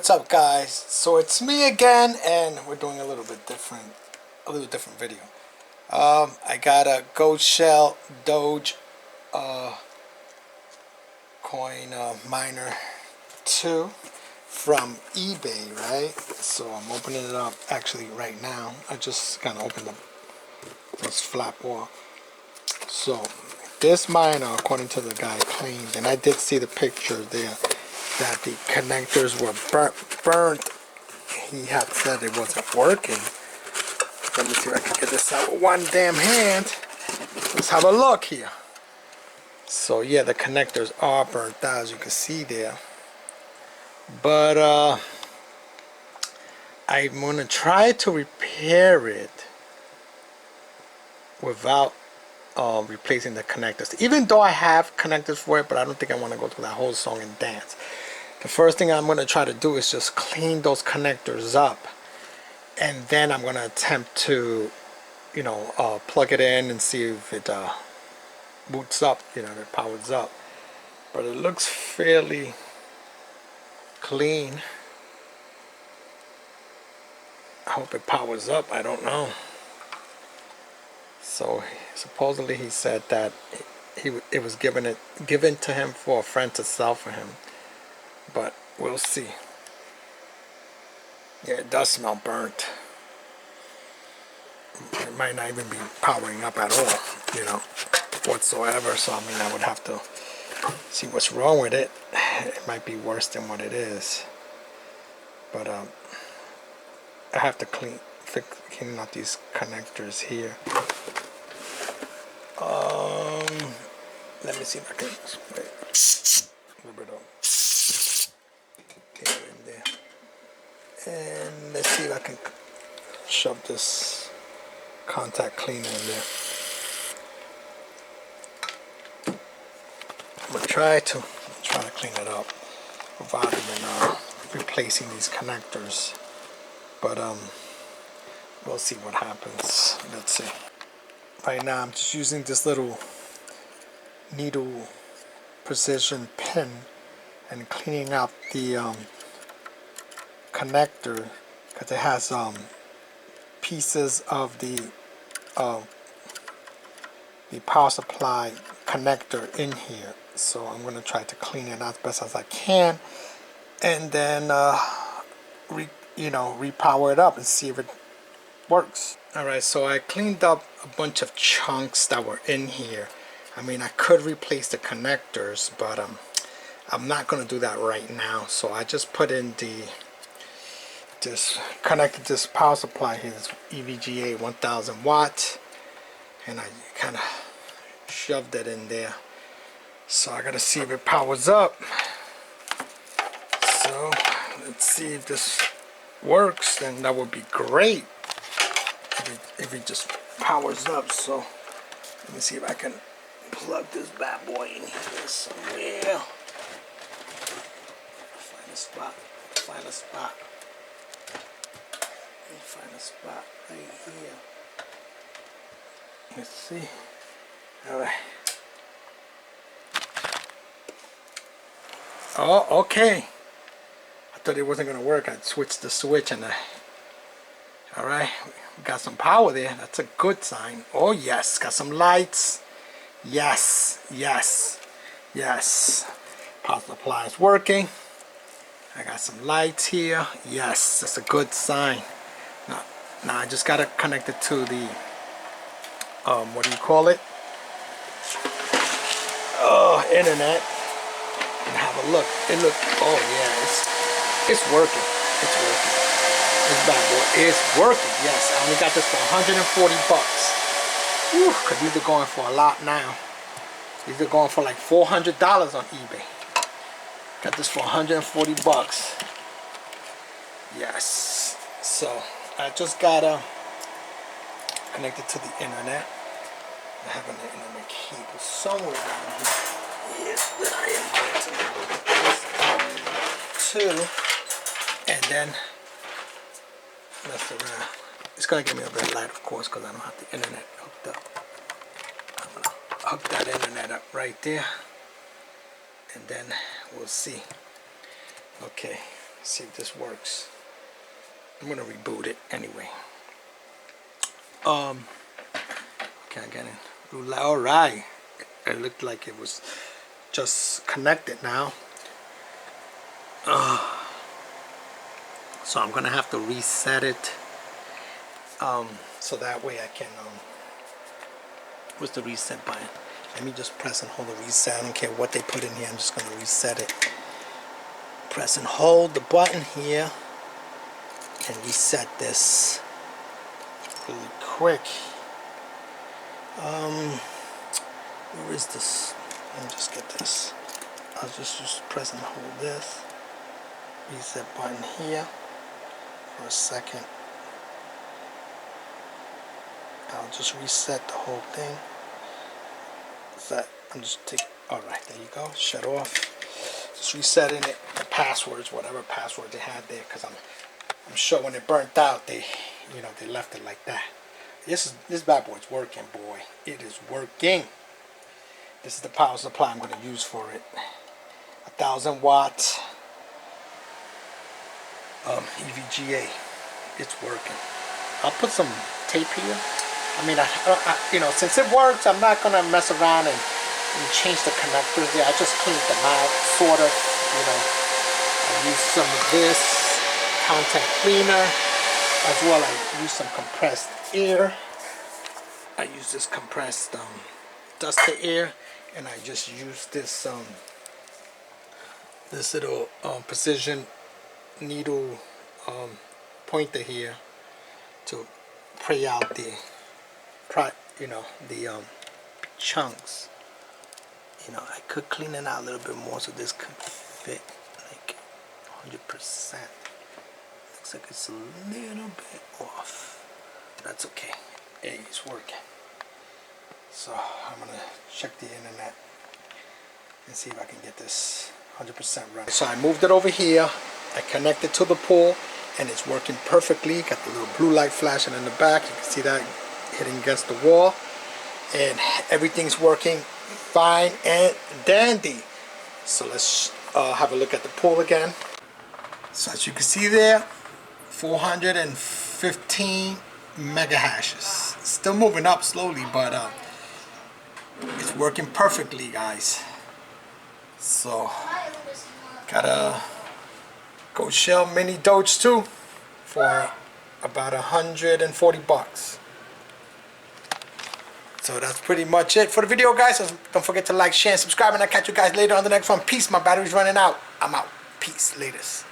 What's up, guys? So it's me again, and we're doing a little different video. I got a Goldshell DOGE coin miner 2 from eBay, right? So I'm opening it up actually right now. I just kind of opened up this flap wall. So this miner, according to the guy, claimed, and I did see the picture there, that the connectors were burnt. He had said it wasn't working. Let me see if I can get this out with one damn hand. Let's have a look here. So yeah, the connectors are burnt out, as you can see there. But I'm gonna try to repair it without replacing the connectors. Even though I have connectors for it, but I don't think I want to go through that whole song and dance. The first thing I'm going to try to do is just clean those connectors up, and then I'm going to attempt to, plug it in and see if it boots up, if it powers up. But it looks fairly clean. I hope it powers up. I don't know. So supposedly he said that it was given to him for a friend to sell for him. But we'll see. Yeah, it does smell burnt. It might not even be powering up at all, whatsoever. So I mean, I would have to see what's wrong with it. It might be worse than what it is. But I have to clean out these connectors here. Let me see if I can spray a little bit of clean in there. And let's see if I can shove this contact cleaner in there. I'm gonna try to clean it up without even replacing these connectors. But we'll see what happens. Let's see. Right now I'm just using this little needle precision pin and cleaning out the connector, because it has pieces of the power supply connector in here. So I'm going to try to clean it out as best as I can, and then repower it up and see if it works. Alright, so I cleaned up a bunch of chunks that were in here. I mean, I could replace the connectors, but I'm not going to do that right now. So I just put in connected this power supply here, this EVGA 1000 watts, and I kind of shoved it in there. So I got to see if it powers up. So let's see if this works. Then that would be great if it just powers up. So let me see if I can plug this bad boy in here somewhere. Find a spot right here. Let's see. Alright. Oh, okay. I thought it wasn't going to work. I switched the switch and alright. We got some power there. That's a good sign. Oh, yes. Got some lights. Yes. Power supply is working. I got some lights here. Yes, that's a good sign. Now I just gotta connect it to the what do you call it? Internet, and have a look. Oh yeah, it's working. This bad boy is working. Yes, I only got this for 140 bucks. Whew, cause these are going for a lot now. These are going for like $400 on eBay. Got this for 140 bucks. Yes. So I just gotta connect it to the internet. I have an internet cable somewhere down here. Yes, that I am going to and then mess around. It's gonna give me a red light, of course, because I don't have the internet hooked up. I'm gonna hook that internet up right there, and then we'll see. Okay, See if this works. I'm gonna reboot it anyway. Okay, I got it. All right. It looked like it was just connected now. So I'm gonna have to reset it. So that way I can. What's the reset button? Let me just press and hold the reset. I don't care what they put in here. I'm just gonna reset it. Press and hold the button here and reset this really quick. Where is this? Let me just get this. I'll just press and hold this. Reset button here for a second. I'll just reset the whole thing. I'm just taking. All right, there you go. Shut off. Just resetting it. The passwords, whatever password they had there, because I'm sure when it burnt out, they left it like that. This bad boy's working, boy. It is working. This is the power supply I'm going to use for it. 1,000 watts. EVGA. It's working. I'll put some tape here. I mean, since it works, I'm not gonna mess around and change the connectors there. I just cleaned them out, sort of. I used some of this contact cleaner, as well. I used some compressed air. I use this compressed duster air, and I just used this little precision needle pointer here to pray out the chunks. I could clean it out a little bit more so this could fit like 100%. Looks like it's a little bit off. That's okay. Hey, it's working. So I'm gonna check the internet and see if I can get this 100% running. So I moved it over here. I connected to the pole, and it's working perfectly. Got the little blue light flashing in the back. You can see that hitting against the wall, and everything's working fine and dandy. So let's have a look at the pole again. So as you can see there, 415 mega hashes. Still moving up slowly, but it's working perfectly, guys. So got a Goldshell mini DOGE 2 for about 140 bucks. So that's pretty much it for the video, guys. So don't forget to like, share, and subscribe, and I'll catch you guys later on the next one. Peace. My battery's running out. I'm out. Peace. Latest.